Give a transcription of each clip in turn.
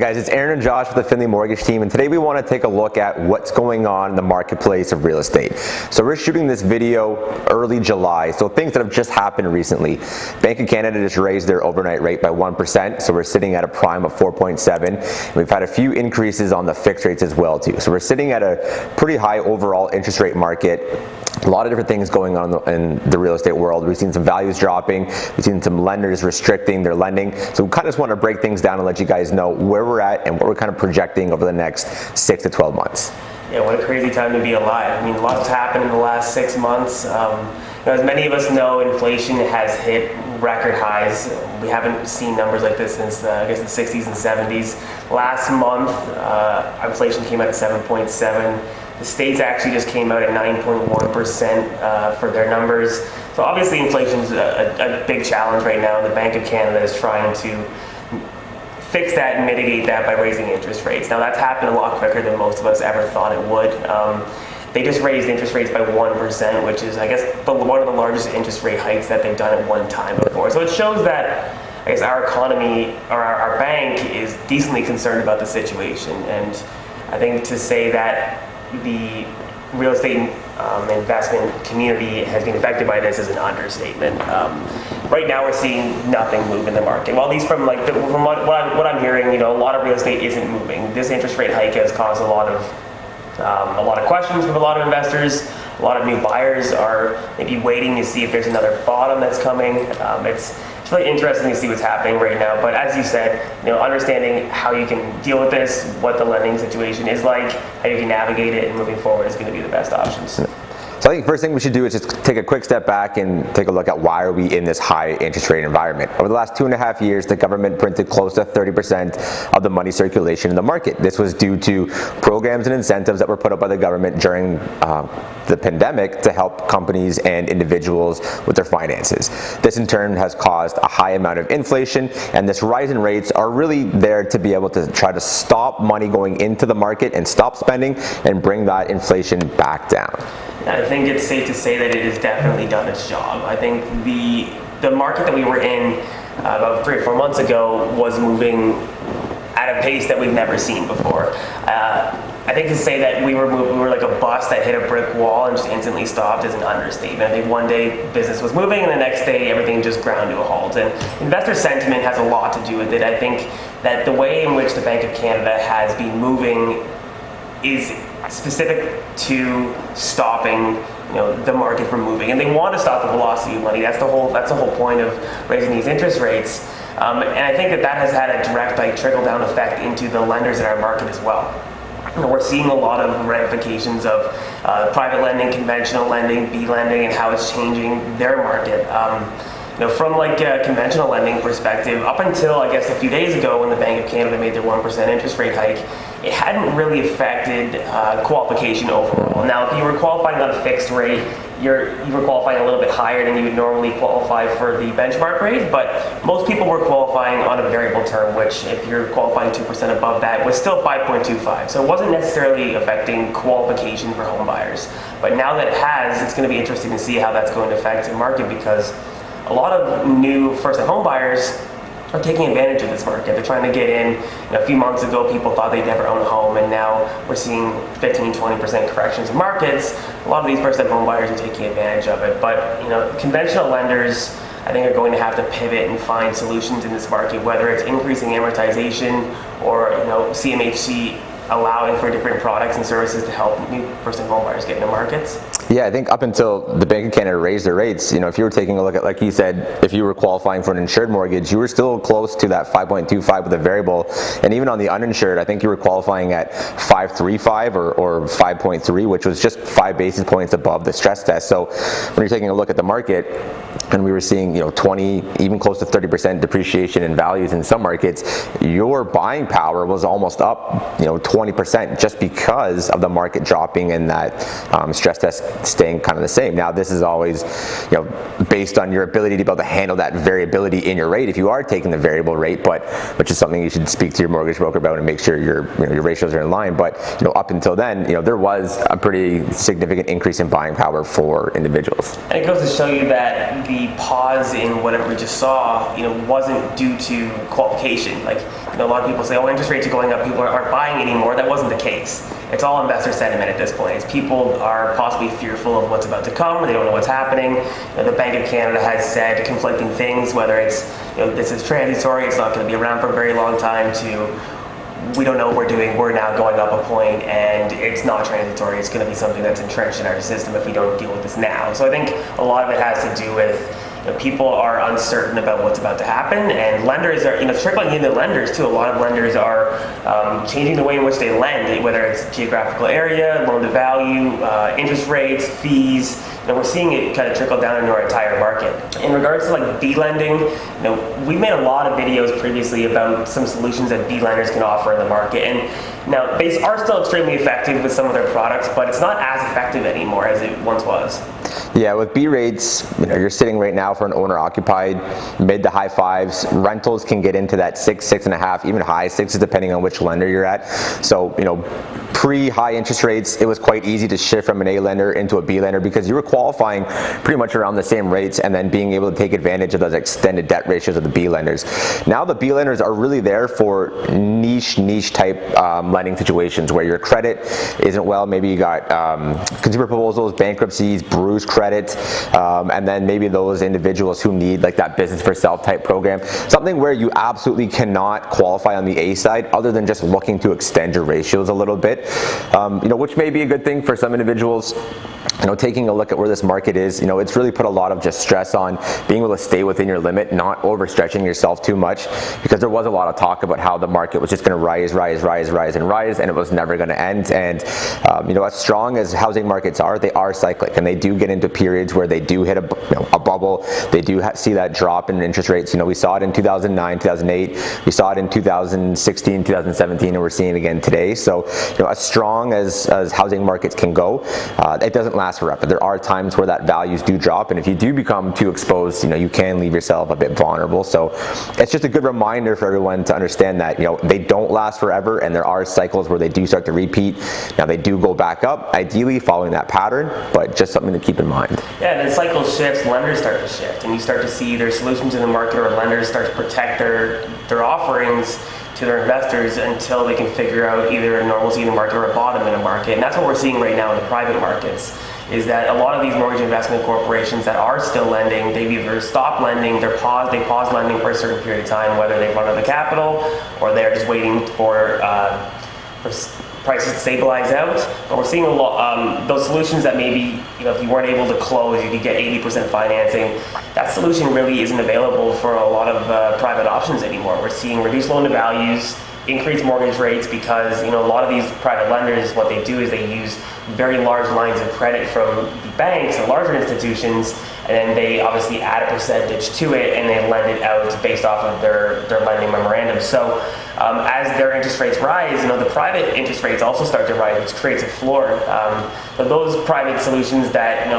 guys, it's Aaron and Josh with the Findlay Mortgage Team, and today we want to take a look at what's going on in the marketplace of real estate. So we're shooting this video early July, so things that have just happened recently. Bank of Canada just raised their overnight rate by 1%, so we're sitting at a prime of 4.7. We've had a few increases on the fixed rates as well too. So we're sitting at a pretty high overall interest rate market. A lot of different things going on in the real estate world. We've seen some values dropping. We've seen some lenders restricting their lending. So we kind of just want to break things down and let you guys know where we're at and what we're kind of projecting over the next 6 to 12 months. Yeah, what a crazy time to be alive. I mean, a lot has happened in the last 6 months. As many of us know, inflation has hit record highs. We haven't seen numbers like this since I guess the 60s and 70s. Last month, inflation came out at 7.7. The states actually just came out at 9.1% for their numbers. So obviously inflation is a big challenge right now. The Bank of Canada is trying to fix that and mitigate that by raising interest rates. Now that's happened a lot quicker than most of us ever thought it would. They just raised interest rates by 1%, which is, I guess, one of the largest interest rate hikes that they've done at one time before. So it shows that, I guess, our economy or our bank is decently concerned about the situation. And I think to say that the real estate investment community has been affected by this is an understatement. Right now we're seeing nothing move in the market. Well, at least from what I'm hearing, a lot of real estate isn't moving. This interest rate hike has caused a lot of questions from a lot of investors. A lot of new buyers are maybe waiting to see if there's another bottom that's coming. It's really interesting to see what's happening right now. But as you said, understanding how you can deal with this, what the lending situation is like, how you can navigate it, and moving forward is going to be the best options. So I think the first thing we should do is just take a quick step back and take a look at why are we in this high interest rate environment. Over the last 2.5 years, the government printed close to 30% of the money circulation in the market. This was due to programs and incentives that were put up by the government during the pandemic to help companies and individuals with their finances. This in turn has caused a high amount of inflation, and this rise in rates are really there to be able to try to stop money going into the market and stop spending and bring that inflation back down. I think it's safe to say that it has definitely done its job. I think the market that we were in about 3 or 4 months ago was moving at a pace that we've never seen before. I think to say that we were like a bus that hit a brick wall and just instantly stopped is an understatement. I think one day business was moving and the next day everything just ground to a halt. And investor sentiment has a lot to do with it. I think that the way in which the Bank of Canada has been moving is specific to stopping the market from moving, and they want to stop the velocity of money. That's the whole point of raising these interest rates, and I think that has had a direct trickle down effect into the lenders in our market as well. We're seeing a lot of ramifications of private lending, conventional lending, B lending, and how it's changing their market. From a conventional lending perspective, up until I guess a few days ago when the Bank of Canada made their 1% interest rate hike, it hadn't really affected qualification overall. Now, if you were qualifying on a fixed rate, you were qualifying a little bit higher than you would normally qualify for the benchmark rate, but most people were qualifying on a variable term, which if you're qualifying 2% above that was still 5.25. So it wasn't necessarily affecting qualification for home buyers. But now that it has, it's going to be interesting to see how that's going to affect the market, because a lot of new first-time home buyers are taking advantage of this market. They're trying to get in. A few months ago, people thought they'd never own a home, and now we're seeing 15-20% corrections in markets. A lot of these first-time home buyers are taking advantage of it. But conventional lenders, I think, are going to have to pivot and find solutions in this market, whether it's increasing amortization or CMHC allowing for different products and services to help new first-time home buyers get into markets. Yeah, I think up until the Bank of Canada raised their rates, if you were taking a look at, like you said, if you were qualifying for an insured mortgage, you were still close to that 5.25 with a variable. And even on the uninsured, I think you were qualifying at 5.35 or 5.3, which was just 5 basis points above the stress test. So when you're taking a look at the market, and we were seeing 20, even close to 30% depreciation in values in some markets, your buying power was almost up 20% just because of the market dropping and that stress test staying kind of the same. Now, this is always, based on your ability to be able to handle that variability in your rate if you are taking the variable rate, which is something you should speak to your mortgage broker about and make sure your ratios are in line. But up until then, there was a pretty significant increase in buying power for individuals. And it goes to show you that the pause in whatever we just saw, wasn't due to qualification. Like, a lot of people say, oh, interest rates are going up, people aren't buying anymore. That wasn't the case. It's all investor sentiment at this point. It's people are possibly fearful of what's about to come, they don't know what's happening. The Bank of Canada has said conflicting things, whether it's, this is transitory, it's not going to be around for a very long time, to we don't know what we're doing, we're now going up a point, and it's not transitory, it's going to be something that's entrenched in our system if we don't deal with this now. So I think a lot of it has to do with people are uncertain about what's about to happen, and lenders are, trickling into lenders too. A lot of lenders are changing the way in which they lend, whether it's geographical area, loan to value, interest rates, fees. We're seeing it kind of trickle down into our entire market. In regards to like B lending, we've made a lot of videos previously about some solutions that B lenders can offer in the market, and now they are still extremely effective with some of their products, but it's not as effective anymore as it once was. Yeah, with B rates, you're sitting right now for an owner-occupied mid to high fives. Rentals can get into that 6.5, even high sixes, depending on which lender you're at. So, pre-high interest rates, it was quite easy to shift from an A lender into a B lender because you were qualifying pretty much around the same rates and then being able to take advantage of those extended debt ratios of the B lenders. Now the B lenders are really there for niche type lending situations where your credit isn't well. Maybe you got consumer proposals, bankruptcies, bruised credit, and then maybe those individuals who need like that business for self type program, something where you absolutely cannot qualify on the A side other than just looking to extend your ratios a little bit, which may be a good thing for some individuals. Taking a look at where this market is, it's really put a lot of just stress on being able to stay within your limit, not overstretching yourself too much, because there was a lot of talk about how the market was just going to rise, and it was never going to end. And as strong as housing markets are, they are cyclic, and they do get into periods where they do hit a bubble. They do see that drop in interest rates. We saw it in 2009, 2008. We saw it in 2016, 2017, and we're seeing it again today. So, as strong as housing markets can go, it doesn't last forever. There are times where that values do drop, and if you do become too exposed, you can leave yourself a bit vulnerable. So it's just a good reminder for everyone to understand that they don't last forever, and there are cycles where they do start to repeat. Now they do go back up, ideally following that pattern, but just something to keep in mind. Yeah, and as cycle shifts, lenders start to shift, and you start to see their solutions in the market, or lenders start to protect their offerings to their investors until they can figure out either a normalcy in the market or a bottom in the market. And that's what we're seeing right now in the private markets, is that a lot of these mortgage investment corporations that are still lending, they've either stopped lending, they pause lending for a certain period of time, whether they've run out of capital or they're just waiting for prices to stabilize out. But we're seeing a lot those solutions that maybe if you weren't able to close, you could get 80% financing. That solution really isn't available for a lot of private options anymore. We're seeing reduced loan to values, increased mortgage rates, because a lot of these private lenders, what they do is they use very large lines of credit from the banks and larger institutions, and then they obviously add a percentage to it and they lend it out based off of their lending memorandum. So as their interest rates rise, the private interest rates also start to rise, which creates a floor. But those private solutions that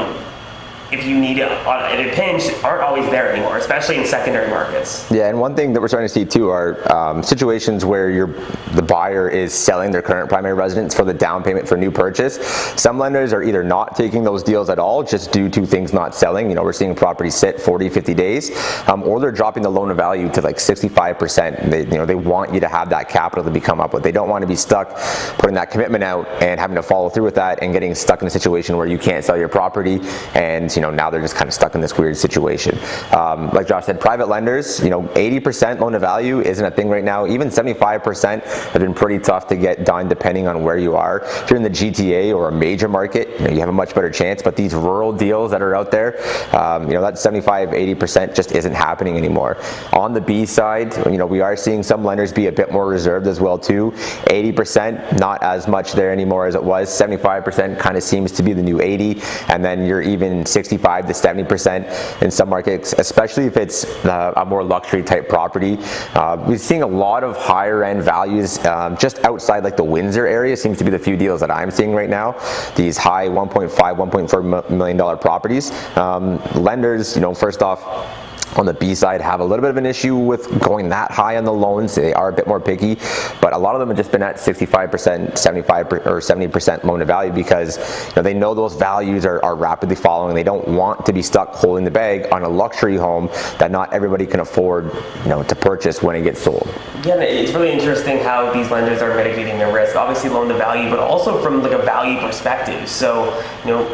if you need it in a pinch, aren't always there anymore, especially in secondary markets. Yeah, and one thing that we're starting to see too are situations where the buyer is selling their current primary residence for the down payment for new purchase. Some lenders are either not taking those deals at all just due to things not selling. We're seeing properties sit 40, 50 days, or they're dropping the loan to value to like 65%. They want you to have that capital to be come up with. They don't want to be stuck putting that commitment out and having to follow through with that and getting stuck in a situation where you can't sell your property, and now they're just kind of stuck in this weird situation. Like Josh said, private lenders, 80% loan to value isn't a thing right now. Even 75% have been pretty tough to get done depending on where you are. If you're in the GTA or a major market, you have a much better chance, but these rural deals that are out there, that 75, 80% just isn't happening anymore. On the B side, we are seeing some lenders be a bit more reserved as well too. 80%, not as much there anymore as it was. 75% kind of seems to be the new 80, and then you're even 60 65 to 70% in some markets, especially if it's a more luxury type property. We're seeing a lot of higher end values just outside like the Windsor area. Seems to be the few deals that I'm seeing right now. These high 1.5, 1.4 million dollar properties. Lenders, first off, on the B side, have a little bit of an issue with going that high on the loans. They are a bit more picky, but a lot of them have just been at 65%, 75 or 70% loan to value because they know those values are rapidly following. They don't want to be stuck holding the bag on a luxury home that not everybody can afford, to purchase when it gets sold. Yeah, it's really interesting how these lenders are mitigating their risk. Obviously, loan to value, but also from like a value perspective. So,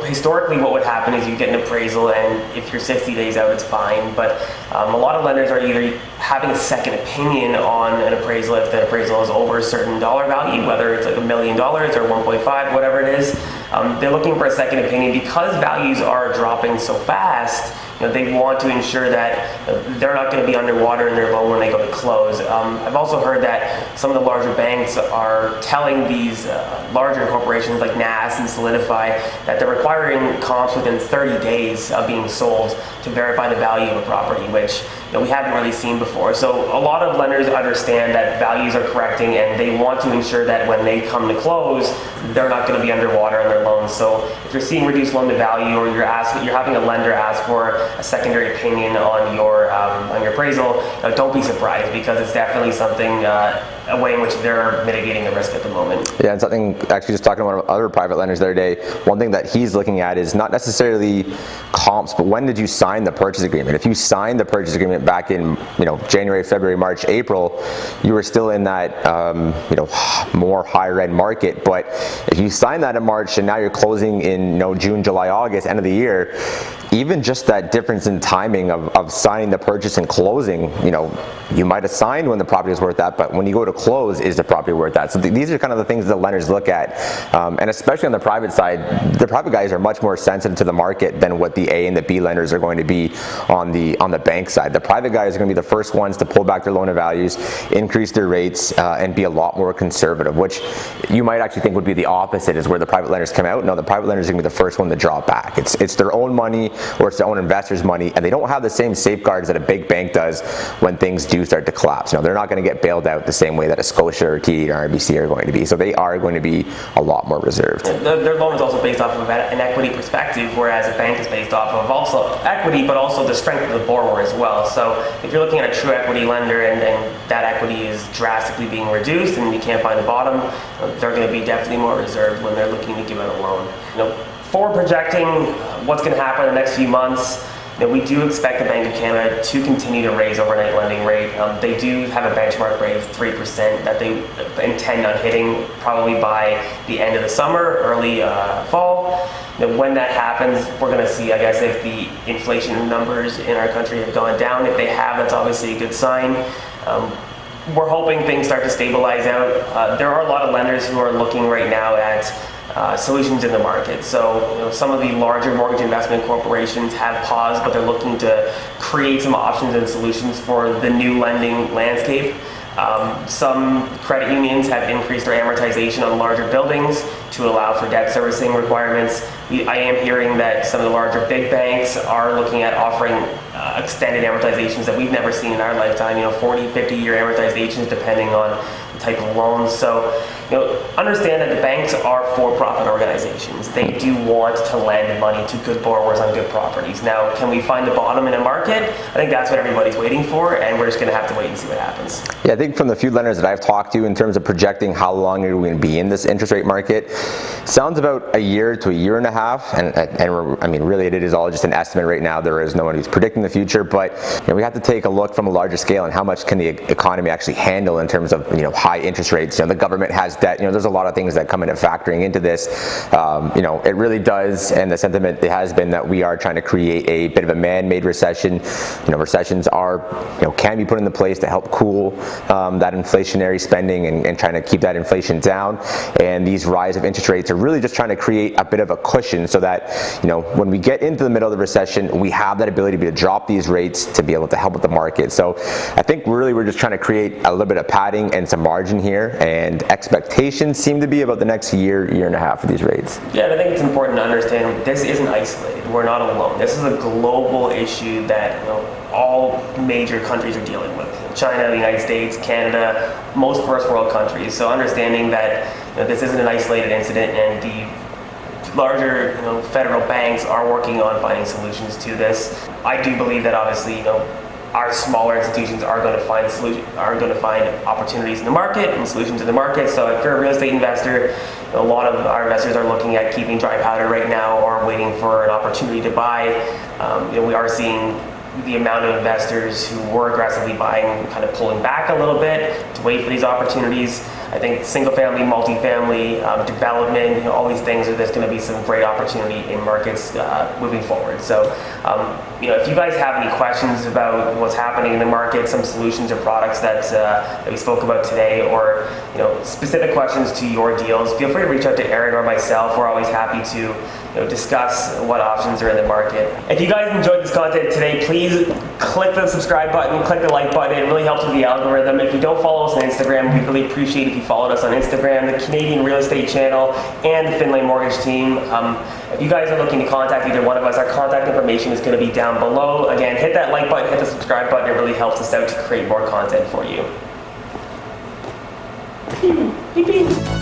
historically, what would happen is you get an appraisal, and if you're 60 days out, it's fine. But a lot of lenders are either having a second opinion on an appraisal if the appraisal is over a certain dollar value, whether it's like $1 million or 1.5, whatever it is. They're looking for a second opinion because values are dropping so fast. They want to ensure that they're not going to be underwater in their loan when they go to close. I've also heard that some of the larger banks are telling these larger corporations like NAS and Solidify that they're requiring comps within 30 days of being sold to verify the value of a property, which we haven't really seen before. So a lot of lenders understand that values are correcting, and they want to ensure that when they come to close, they're not going to be underwater on their loans. So if you're seeing reduced loan to value, or you're having a lender ask for a secondary opinion on your appraisal, don't be surprised, because it's definitely something, a way in which they're mitigating the risk at the moment. Yeah, and something, actually just talking to one of other private lenders the other day, one thing that he's looking at is not necessarily comps, but when did you sign the purchase agreement? If you signed the purchase agreement back in January, February, March, April, you were still in that more higher end market. But if you signed that in March and now you're closing in June, July, August, end of the year, even just that difference in timing of signing the purchase and closing, you might have signed when the property is worth that, but when you go to close, is the property worth that? So these are kind of the things that lenders look at, and especially on the private side, the private guys are much more sensitive to the market than what the A and the B lenders are going to be on the bank side. The private guys are going to be the first ones to pull back their loan to values, increase their rates, and be a lot more conservative, which you might actually think would be the opposite, is where the private lenders come out. No, the private lenders are going to be the first one to drop back. It's their own money, or it's their own investors' money, and they don't have the same safeguards that a big bank does when things do start to collapse. They're not going to get bailed out the same way that a Scotia or TD or RBC are going to be. So they are going to be a lot more reserved. Their loan is also based off of an equity perspective, whereas a bank is based off of also equity, but also the strength of the borrower as well. So if you're looking at a true equity lender and that equity is drastically being reduced and you can't find the bottom, they're going to be definitely more reserved when they're looking to give out a loan. For projecting what's going to happen in the next few months, we do expect the Bank of Canada to continue to raise overnight lending rate. They do have a benchmark rate of 3% that they intend on hitting probably by the end of the summer, early fall. When that happens, we're going to see, I guess, if the inflation numbers in our country have gone down. If they have, that's obviously a good sign. We're hoping things start to stabilize out. There are a lot of lenders who are looking right now at solutions in the market. So some of the larger mortgage investment corporations have paused, but they're looking to create some options and solutions for the new lending landscape. Some credit unions have increased their amortization on larger buildings to allow for debt servicing requirements. I am hearing that some of the larger big banks are looking at offering extended amortizations that we've never seen in our lifetime, 40, 50-year amortizations depending on the type of loans. So understand that the banks are for-profit organizations. They do want to lend money to good borrowers on good properties. Now, can we find the bottom in a market? I think that's what everybody's waiting for, and we're just going to have to wait and see what happens. Yeah, I think from the few lenders that I've talked to in terms of projecting how long are we going to be in this interest rate market, sounds about a year to a year and a half, and I mean, really it is all just an estimate right now. There is no one who's predicting the future, but we have to take a look from a larger scale and how much can the economy actually handle in terms of high interest rates. The government has debt. There's a lot of things that come into factoring into this. It really does, and the sentiment has been that we are trying to create a bit of a man-made recession. Recessions are can be put into place to help cool that inflationary spending and trying to keep that inflation down. And these rise of interest rates are really just trying to create a bit of a cushion so that when we get into the middle of the recession, we have that ability to drop these rates to be able to help with the market. So I think really we're just trying to create a little bit of padding and some margin here, and expect expectations seem to be about the next year and a half of these rates? Yeah, and I think it's important to understand this isn't isolated. We're not alone. This is a global issue that all major countries are dealing with. China, the United States, Canada, most first world countries. So understanding that this isn't an isolated incident, and the larger federal banks are working on finding solutions to this. I do believe that obviously our smaller institutions are going to find opportunities in the market and solutions in the market. So if you're a real estate investor, a lot of our investors are looking at keeping dry powder right now or waiting for an opportunity to buy. We are seeing the amount of investors who were aggressively buying kind of pulling back a little bit to wait for these opportunities. I think single family, multifamily, development, all these things, there's going to be some great opportunity in markets moving forward. So, if you guys have any questions about what's happening in the market, some solutions or products that we spoke about today, or specific questions to your deals, feel free to reach out to Ehren or myself. We're always happy to discuss what options are in the market. If you guys enjoyed this content today, please click the subscribe button, click the like button. It really helps with the algorithm. If you don't follow us on Instagram, we'd really appreciate if you followed us on Instagram, the Canadian Real Estate Channel, and the Findlay Mortgage Team. If you guys are looking to contact either one of us, our contact information is going to be down below. Again, hit that like button, hit the subscribe button. It really helps us out to create more content for you. Beep, beep.